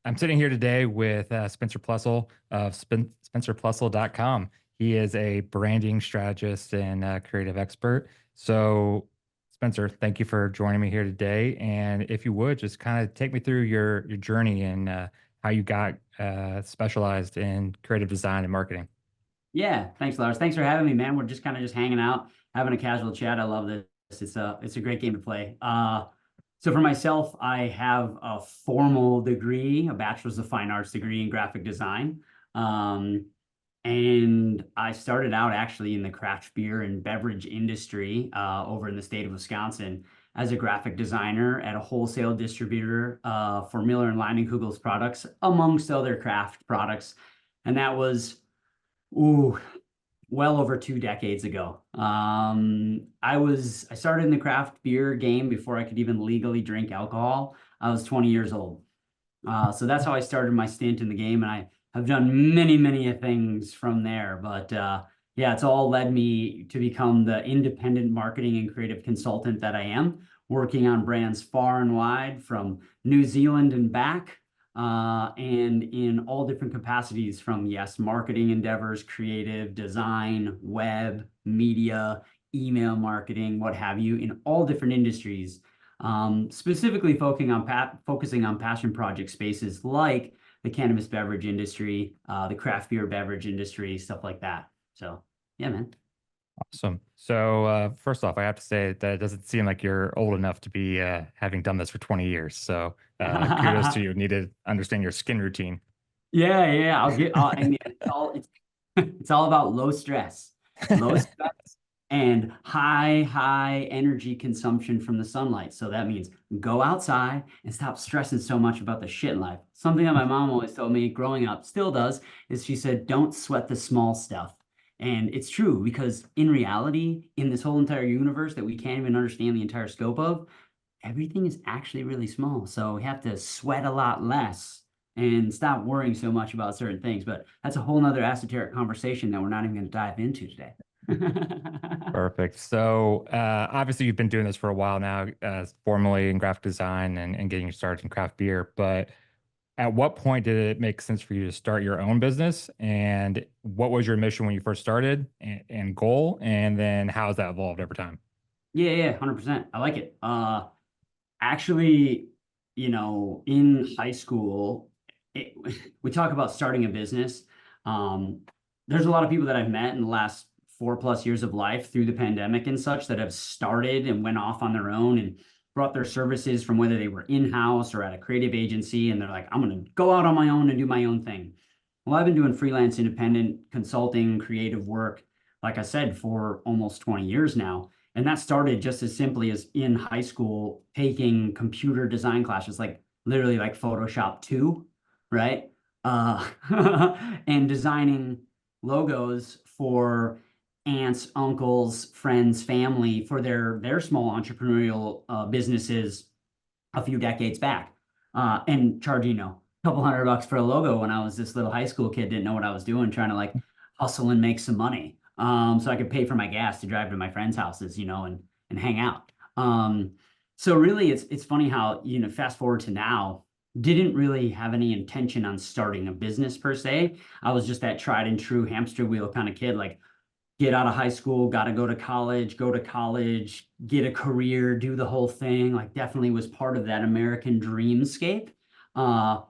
I'm sitting here today with Spencer Ploessl of SpencerPloessl.com. He is a branding strategist and creative expert. So, Spencer, thank you for joining me here today. And if you would, just kind of take me through your journey and how you got specialized in creative design and marketing. Yeah, thanks, Lars. Thanks for having me, man. We're just kind of just hanging out, having a casual chat. I love this. It's a great game to play. So for myself, I have a formal degree, a bachelor's of fine arts degree in graphic design. Um, and I started out actually in the craft beer and beverage industry over in the state of Wisconsin as a graphic designer at a wholesale distributor for Miller and Leinenkugel's products, amongst other craft products. And that was, ooh, well over 2 decades ago. I started in the craft beer game before I could even legally drink alcohol. I was 20 years old. So that's how I started my stint in the game, and I have done many things from there. But yeah, it's all led me to become the independent marketing and creative consultant that I am, working on brands far and wide from New Zealand and back, and in all different capacities from, yes, marketing endeavors, creative, design, web, media, email marketing, what have you, in all different industries, specifically focusing on passion project spaces like the cannabis beverage industry, the craft beer beverage industry, stuff like that. So, yeah, man. Awesome. So, first off, I have to say that it doesn't seem like you're old enough to be having done this for 20 years. So, kudos to you. Need to understand your skin routine. Yeah. I mean, it's all about low stress and high energy consumption from the sunlight. So that means go outside and stop stressing so much about the shit in life. Something that my mom always told me growing up, still does, is she said, don't sweat the small stuff. And it's true because in reality, in this whole entire universe that we can't even understand the entire scope of, everything is actually really small. So we have to sweat a lot less and stop worrying so much about certain things. But that's a whole nother esoteric conversation that we're not even going to dive into today. Perfect. So, obviously, you've been doing this for a while now, formally in graphic design and getting your start in craft beer. But at what point did it make sense for you to start your own business? And what was your mission when you first started and goal? And then how has that evolved over time? Yeah, 100%. I like it. Actually, in high school, it, we talk about starting a business. Um, there's a lot of people that I've met in the last 4+ years of life through the pandemic and such that have started and went off on their own and brought their services from whether they were in-house or at a creative agency, and they're like, I'm going to go out on my own and do my own thing. Well, I've been doing freelance independent consulting, creative work, like I said, for almost 20 years now. And that started just as simply as in high school, taking computer design classes, like literally like Photoshop 2, right? Uh, and designing logos for aunts, uncles, friends, family for their small entrepreneurial businesses a few decades back, and charging, a couple $100 for a logo when I was this little high school kid, didn't know what I was doing, trying to like hustle and make some money, so I could pay for my gas to drive to my friends' houses, and hang out. So really, it's funny how, fast forward to now, didn't really have any intention on starting a business per se. I was just that tried and true hamster wheel kind of kid, like get out of high school, got to go to college, get a career, do the whole thing. Like definitely was part of that American dreamscape. Uh,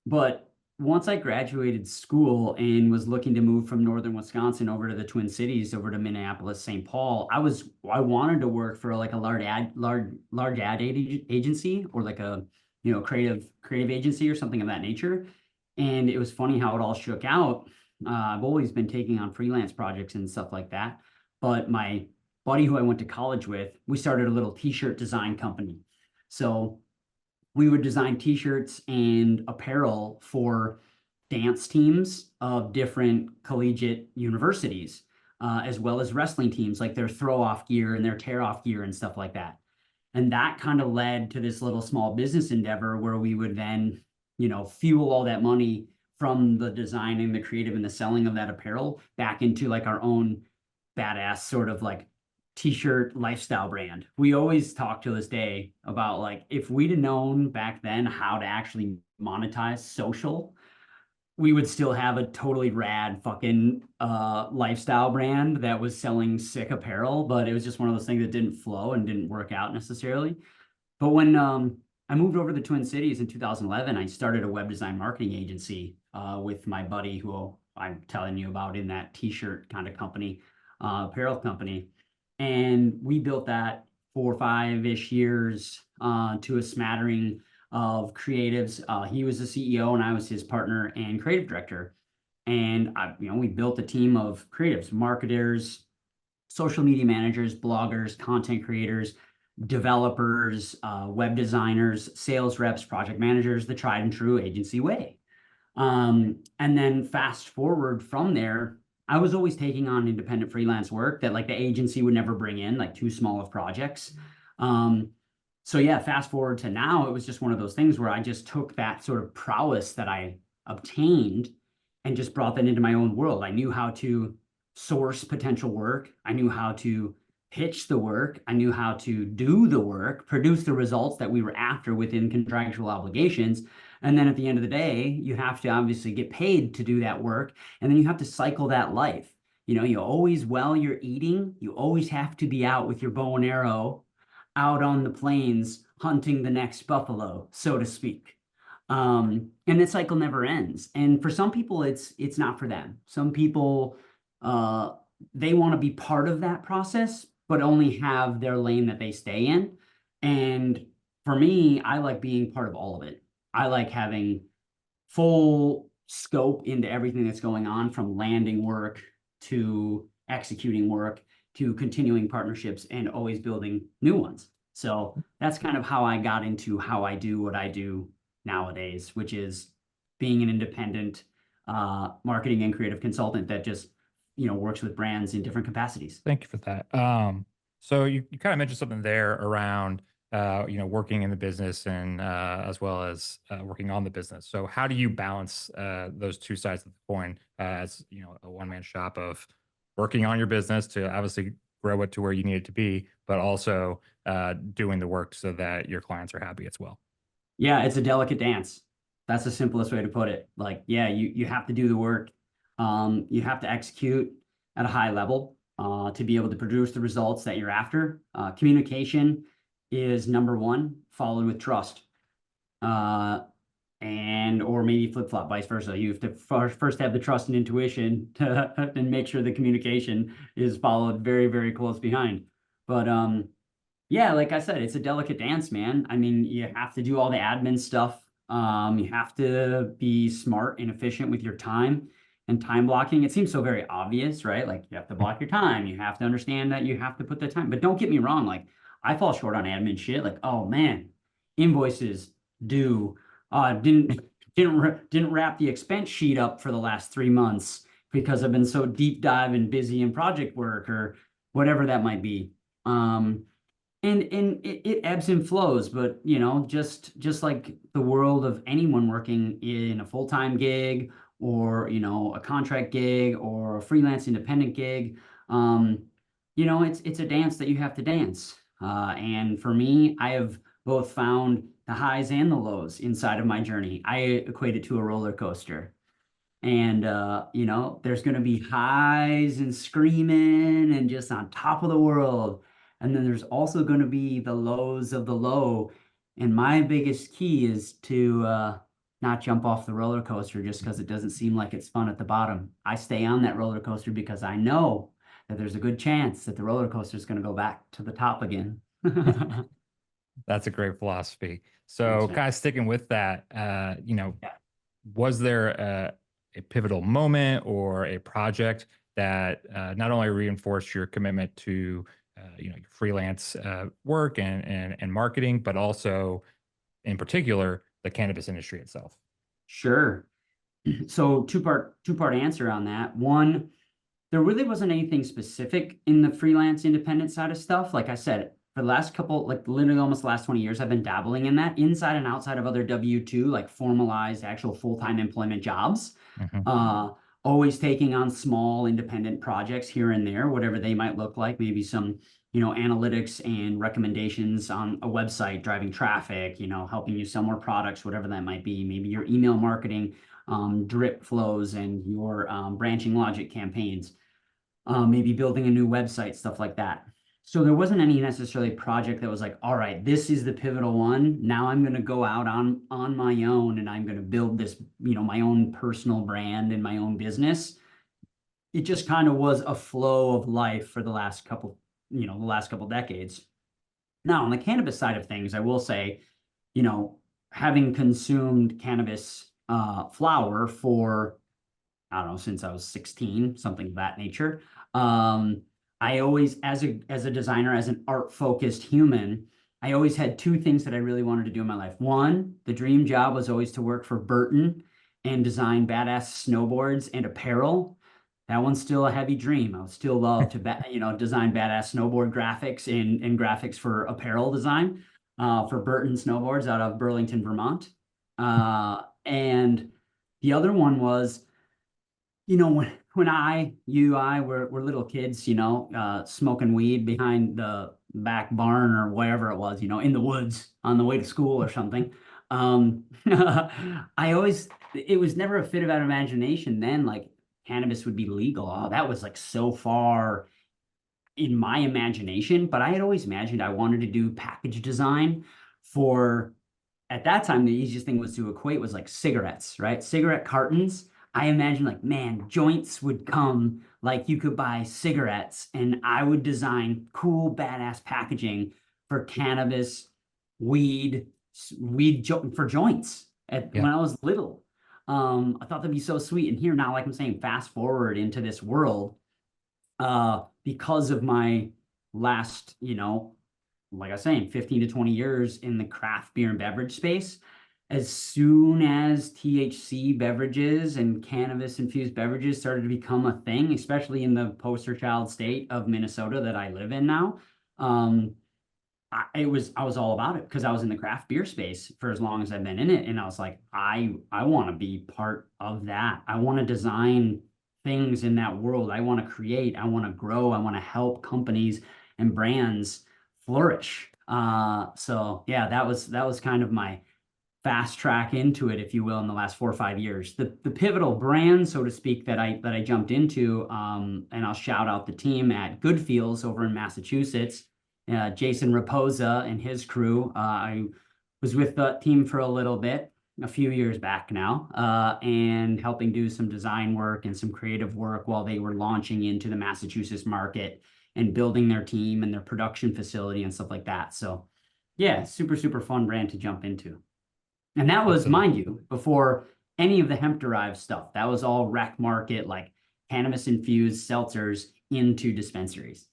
but once I graduated school and was looking to move from northern Wisconsin over to the Twin Cities, over to Minneapolis, St. Paul, I wanted to work for like a large ad agency, or like a creative agency or something of that nature. And it was funny how it all shook out. I've always been taking on freelance projects and stuff like that. But my buddy who I went to college with, we started a little t-shirt design company. So we would design t-shirts and apparel for dance teams of different collegiate universities, as well as wrestling teams, like their throw-off gear and their tear-off gear and stuff like that. And that kind of led to this little small business endeavor where we would then, fuel all that money from the design and the creative and the selling of that apparel back into like our own badass sort of like t-shirt lifestyle brand. We always talk to this day about like if we'd have known back then how to actually monetize social, we would still have a totally rad fucking lifestyle brand that was selling sick apparel, but it was just one of those things that didn't flow and didn't work out necessarily. But when I moved over to the Twin Cities in 2011, I started a web design marketing agency with my buddy who I'm telling you about in that t-shirt kind of company, apparel company. And we built that 4 or 5-ish years to a smattering of creatives. He was the CEO and I was his partner and creative director. And we built a team of creatives, marketers, social media managers, bloggers, content creators, developers, web designers, sales reps, project managers, the tried and true agency way. And then fast forward from there, I was always taking on independent freelance work that like the agency would never bring in, like too small of projects. So yeah, fast forward to now, it was just one of those things where I just took that sort of prowess that I obtained and just brought that into my own world. I knew how to source potential work. I knew how to pitch the work. I knew how to do the work, produce the results that we were after within contractual obligations. And then at the end of the day, you have to obviously get paid to do that work. And then you have to cycle that life. You always, while you're eating, you always have to be out with your bow and arrow, out on the plains, hunting the next buffalo, so to speak. And the cycle never ends. And for some people, it's not for them. Some people, they want to be part of that process, but only have their lane that they stay in. And for me, I like being part of all of it. I like having full scope into everything that's going on, from landing work to executing work to continuing partnerships and always building new ones. So that's kind of how I got into how I do what I do nowadays, which is being an independent marketing and creative consultant that just works with brands in different capacities. Thank you for that. So you kind of mentioned something there around working in the business and as well as working on the business. So how do you balance those two sides of the coin as a one-man shop of working on your business to obviously grow it to where you need it to be, but also doing the work so that your clients are happy as well? Yeah, it's a delicate dance. That's the simplest way to put it. Like, yeah, you have to do the work. You have to execute at a high level to be able to produce the results that you're after. Communication is number one, followed with trust. And or maybe flip-flop, vice versa. You have to first have the trust and intuition and make sure the communication is followed very, very close behind. But yeah, like I said, it's a delicate dance, man. I mean, you have to do all the admin stuff. You have to be smart and efficient with your time and time blocking. It seems so very obvious, right? Like you have to block your time. You have to understand that you have to put the time. But don't get me wrong. Like I fall short on admin shit. Like, oh man, invoices due. Didn't wrap the expense sheet up for the last 3 months because I've been so deep dive and busy in project work or whatever that might be. And it ebbs and flows, but just like the world of anyone working in a full-time gig or a contract gig or a freelance independent gig, it's a dance that you have to dance. And for me, I have both found the highs and the lows inside of my journey. I equate it to a roller coaster. And there's going to be highs and screaming and just on top of the world. And then there's also going to be the lows of the low. And my biggest key is to not jump off the roller coaster just because it doesn't seem like it's fun at the bottom. I stay on that roller coaster because I know that there's a good chance that the roller coaster is going to go back to the top again. That's a great philosophy. Thanks, So man. kind of sticking with that, Yeah. was there a pivotal moment or a project that not only reinforced your commitment to your freelance work and marketing, but also in particular the cannabis industry itself? Sure. So two-part answer on that. One, there really wasn't anything specific in the freelance independent side of stuff. Like I said, for the last couple, like literally almost the last 20 years, I've been dabbling in that inside and outside of other W-2, like formalized actual full-time employment jobs. Mhm. Uh, Always taking on small independent projects here and there, whatever they might look like, maybe some analytics and recommendations on a website, driving traffic, helping you sell more products, whatever that might be. Maybe your email marketing, drip flows and your branching logic campaigns, maybe building a new website, stuff like that. So there wasn't any necessarily project that was like, all right, this is the pivotal one. Now I'm going to go out on my own and I'm going to build this, my own personal brand and my own business. It just kind of was a flow of life for the last couple decades. Now, on the cannabis side of things, I will say, you know, having consumed cannabis flower for, I don't know, since I was 16, something of that nature. I always, as a designer, as an art-focused human, I always had two things that I really wanted to do in my life. One, the dream job was always to work for Burton and design badass snowboards and apparel. That one's still a heavy dream. I would still love to, design badass snowboard graphics and graphics for apparel design for Burton Snowboards out of Burlington, Vermont. And the other one was, when I were little kids, smoking weed behind the back barn or wherever it was, in the woods on the way to school or something. It was never a fit of our imagination then, like cannabis would be legal. Oh, that was like so far in my imagination, but I had always imagined I wanted to do package design for, at that time, the easiest thing was to equate was like cigarettes, right? Cigarette cartons. I imagined like, man, joints would come, like you could buy cigarettes and I would design cool, badass packaging for cannabis, weed, for joints Yeah. when I was little. I thought that'd be so sweet. And here now, like I'm saying, fast forward into this world, because of my last, like I was saying, 15 to 20 years in the craft beer and beverage space. As soon as THC beverages and cannabis infused beverages started to become a thing, especially in the poster child state of Minnesota that I live in now, I was all about it because I was in the craft beer space for as long as I've been in it, and I was like, I want to be part of that. I want to design things in that world. I want to create. I want to grow. I want to help companies and brands flourish. So yeah, that was kind of my fast track into it, if you will, in the last 4 or 5 years. The pivotal brand, so to speak, that I jumped into, and I'll shout out the team at Goodfields over in Massachusetts, Jason Raposa and his crew. I was with the team for a little bit, a few years back now, and helping do some design work and some creative work while they were launching into the Massachusetts market and building their team and their production facility and stuff like that. So yeah, super, super fun brand to jump into. And that was, Absolutely. mind you, before any of the hemp derived stuff. That was all rec market, like cannabis infused seltzers into dispensaries.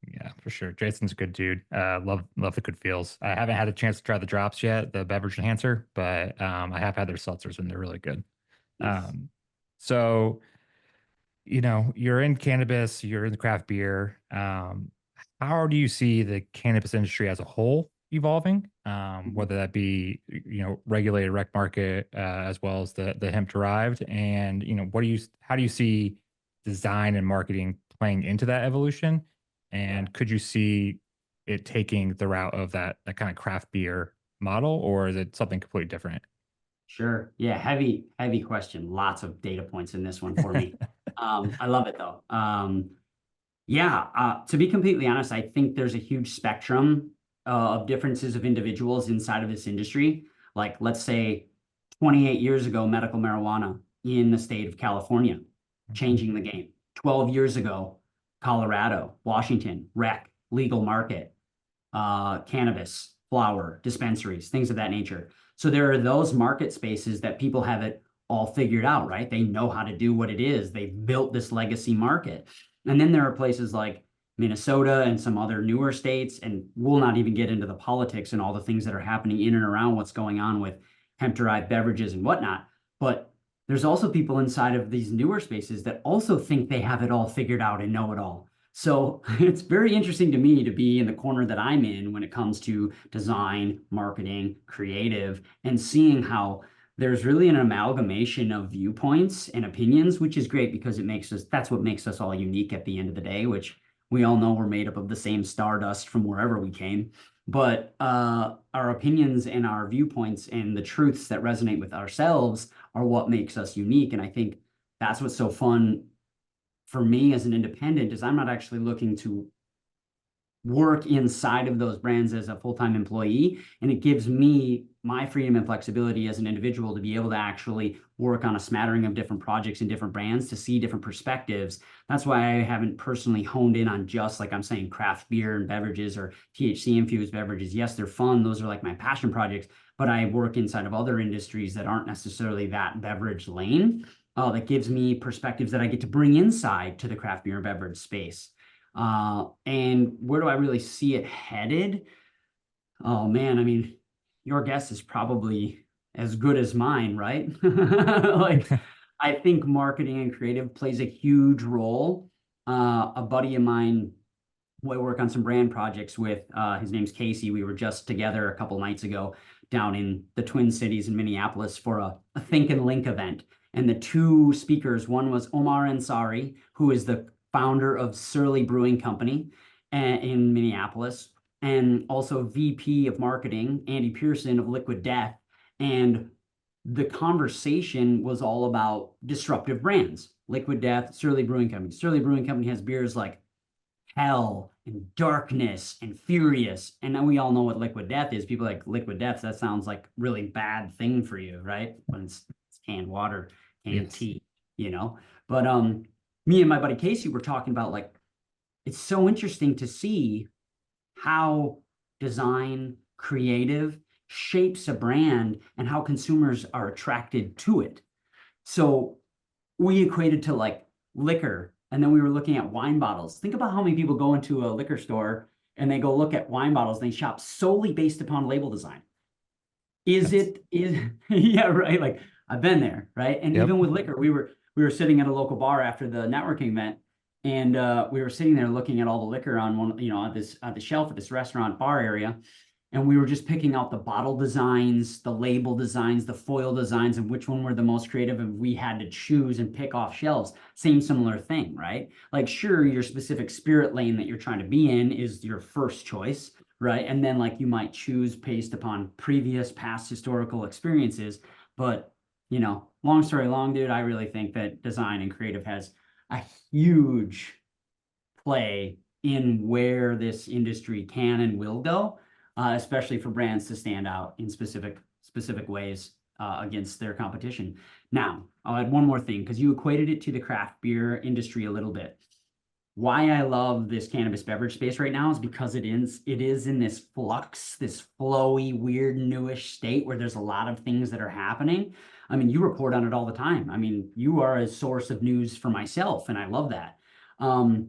Yeah, for sure. Jason's a good dude. Love the good feels. I haven't had a chance to try the drops yet, the beverage enhancer, but I have had their seltzers and they're really good. Nice. Um, so you're in cannabis, you're in the craft beer. How do you see the cannabis industry as a whole evolving? Whether that be, regulated rec market, as well as the hemp derived, and how do you see design and marketing playing into that evolution? Yeah. And could you see it taking the route of that kind of craft beer model, or is it something completely different? Sure. Yeah. Heavy, heavy question. Lots of data points in this one for me. I love it though. Yeah, to be completely honest, I think there's a huge spectrum of differences of individuals inside of this industry. Like, let's say 28 years ago, medical marijuana in the state of California, Mhm. changing the game. 12 years ago, Colorado, Washington, rec, legal market, cannabis, flower, dispensaries, things of that nature. So there are those market spaces that people have it all figured out, right? They know how to do what it is. They've built this legacy market. And then there are places like Minnesota and some other newer states, and we'll not even get into the politics and all the things that are happening in and around what's going on with hemp derived beverages and whatnot. But there's also people inside of these newer spaces that also think they have it all figured out and know it all. So it's very interesting to me to be in the corner that I'm in when it comes to design, marketing, creative, and seeing how there's really an amalgamation of viewpoints and opinions, which is great because that's what makes us all unique at the end of the day, which we all know we're made up of the same stardust from wherever we came. But our opinions and our viewpoints and the truths that resonate with ourselves are what makes us unique. And I think that's what's so fun for me as an independent is I'm not actually looking to work inside of those brands as a full-time employee. And it gives me my freedom and flexibility as an individual to be able to actually work on a smattering of different projects and different brands to see different perspectives. That's why I haven't personally honed in on just, like I'm saying, craft beer and beverages or THC infused beverages. Yes, they're fun. Those are like my passion projects, but I work inside of other industries that aren't necessarily that beverage lane. That gives me perspectives that I get to bring inside to the craft beer and beverage space. And where do I really see it headed? Oh man, I mean, your guess is probably as good as mine, right? Like, I think marketing and creative plays a huge role. A buddy of mine who I work on some brand projects with, his name's Casey. We were just together a couple nights ago down in the Twin Cities in Minneapolis for a Think and Link event. And the two speakers, one was Omar Ansari, who is the founder of Surly Brewing Company in Minneapolis, and also VP of Marketing, Andy Pearson of Liquid Death. And the conversation was all about disruptive brands. Liquid Death, Surly Brewing Company. Surly Brewing Company has beers like Hell and Darkness and Furious. And then we all know what Liquid Death is. People like Liquid Death, that sounds like really bad thing for you, right? When it's canned water, canned Yes. tea, you know? But me and my buddy Casey were talking about, like, it's so interesting to see how design, creative shapes a brand and how consumers are attracted to it. So we equated to like liquor, and then we were looking at wine bottles. Think about how many people go into a liquor store and they go look at wine bottles and they shop solely based upon label design. That's Yeah, right. Like, I've been there, right? And yep. even with liquor, we were sitting at a local bar after the networking event, and we were sitting there looking at all the liquor on one, at the shelf at this restaurant bar area, and we were just picking out the bottle designs, the label designs, the foil designs, and which one were the most creative, and we had to choose and pick off shelves. Same similar thing, right? Like, sure, your specific spirit lane that you're trying to be in is your first choice, right? And then, like, you might choose based upon previous past historical experiences. But, long story long, dude, I really think that design and creative has a huge play in where this industry can and will go, especially for brands to stand out in specific ways against their competition. Now, I'll add one more thing, because you equated it to the craft beer industry a little bit. Why I love this cannabis beverage space right now is because it is in this flux, this flowy, weird, newish state where there's a lot of things that are happening. I mean, you report on it all the time. I mean, you are a source of news for myself, and I love that. But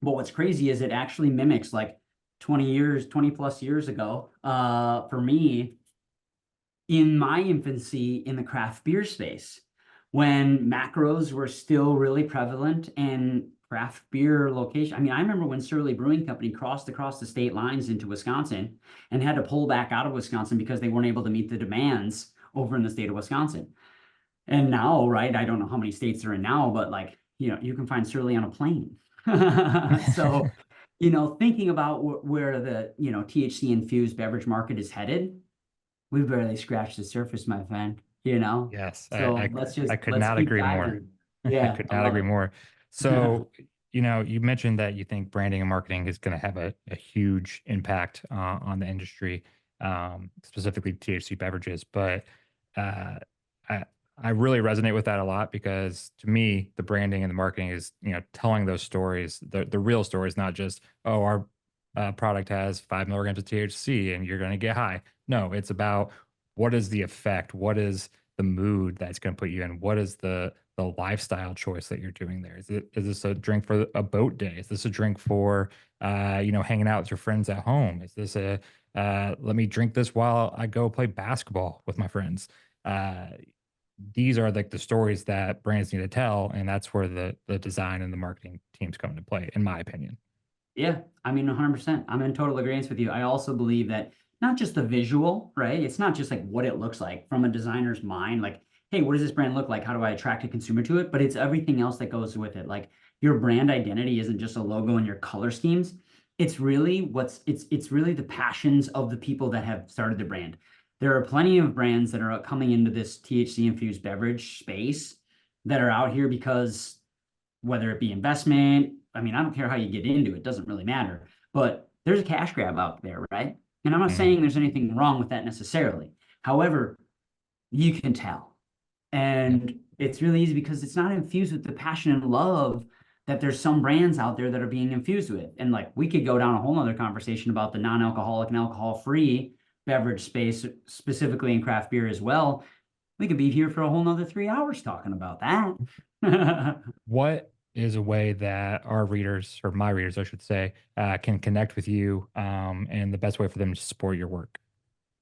what's crazy is it actually mimics like 20 plus years ago, for me, in my infancy in the craft beer space, when macros were still really prevalent and craft beer location. I mean, I remember when Surly Brewing Company crossed across the state lines into Wisconsin and had to pull back out of Wisconsin because they weren't able to meet the demands over in the state of Wisconsin. And now, right, I don't know how many states they're in now, but, like, you can find Surly on a plane. So, thinking about where the, THC infused beverage market is headed, we've barely scratched the surface, my friend, Yes, So I could let's not keep agree more. diving. I Yeah, could I not love agree it. more. So, you mentioned that you think branding and marketing is going to have a huge impact on the industry, specifically THC beverages. But uh, I I really resonate with that a lot because to me, the branding and the marketing is telling those stories, the real stories, not just our product has 5 milligrams of THC and you're going to get high. No, it's about what is the effect, what is the mood that's going to put you in, what is the lifestyle choice that you're doing there. Is this a drink for a boat day? Is this a drink for hanging out with your friends at home? Is this a let me drink this while I go play basketball with my friends? Uh, these are like the stories that brands need to tell, and that's where the design and the marketing teams come into play, in my opinion. Yeah, I mean, 100%. I'm in total agreement with you. I also believe that not just the visual, right? It's not just like what it looks like from a designer's mind. Like, hey, what does this brand look like? How do I attract a consumer to it? But it's everything else that goes with it. Like your brand identity isn't just a logo and your color schemes. It's really it's really the passions of the people that have started the brand. There are plenty of brands that are coming into this THC infused beverage space that are out here because whether it be investment, I mean, I don't care how you get into it, doesn't really matter. But there's a cash grab out there, right? And I'm not Mhm. saying there's anything wrong with that necessarily. However, you can tell. Yeah. And it's really easy because it's not infused with the passion and love that there's some brands out there that are being infused with. And like we could go down a whole nother conversation about the non-alcoholic and alcohol-free beverage space, specifically in craft beer as well. We could be here for a whole nother 3 hours talking about that. What is a way that our readers, or my readers, I should say, can connect with you, and the best way for them to support your work?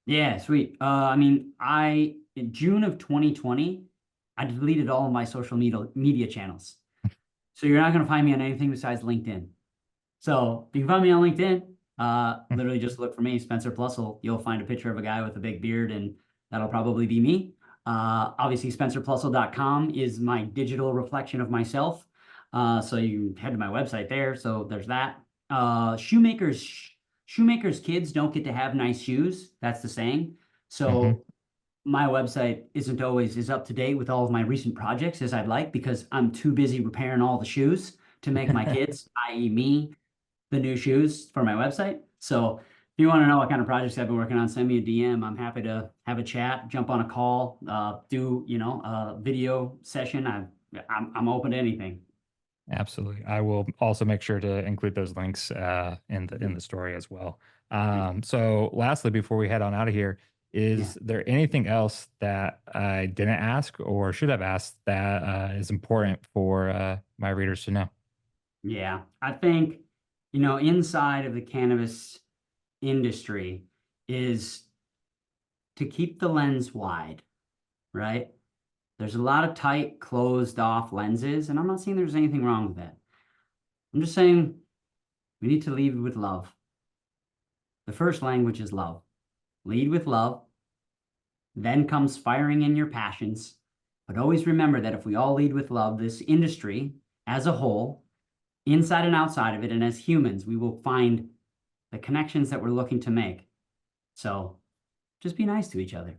Yeah, sweet. I mean, I in June of 2020, I deleted all of my social media channels. So you're not going to find me on anything besides LinkedIn. So if you can find me on LinkedIn, literally just look for me, Spencer Ploessl. You'll find a picture of a guy with a big beard, and that'll probably be me. Obviously, spencerploessl.com is my digital reflection of myself. So you can head to my website there. So there's that. Shoemakers kids don't get to have nice shoes. That's the saying. Hmm. So my website isn't always as up to date with all of my recent projects as I'd like because I'm too busy repairing all the shoes to make my kids, i.e. me, the new shoes for my website. So if you want to know what kind of projects I've been working on, send me a DM. I'm happy to have a chat, jump on a call, do, a video session. I'm open to anything. Absolutely. I will also make sure to include those links in the story as well. So lastly, before we head on out of here, Yeah. is there anything else that I didn't ask or should have asked that is important for my readers to know? Yeah. I think, inside of the cannabis industry is to keep the lens wide, right? There's a lot of tight, closed off lenses, and I'm not saying there's anything wrong with that. I'm just saying we need to lead with love. The first language is love. Lead with love, then comes firing in your passions. But always remember that if we all lead with love, this industry as a whole, inside and outside of it, and as humans, we will find the connections that we're looking to make. So just be nice to each other.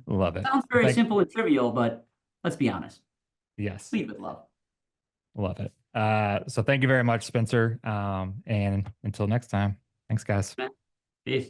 Love it. Sounds Well, very simple and trivial, but let's be honest. yes, Lead with love. love it. So thank you very much, Spencer. And until next time, thanks, guys. Peace.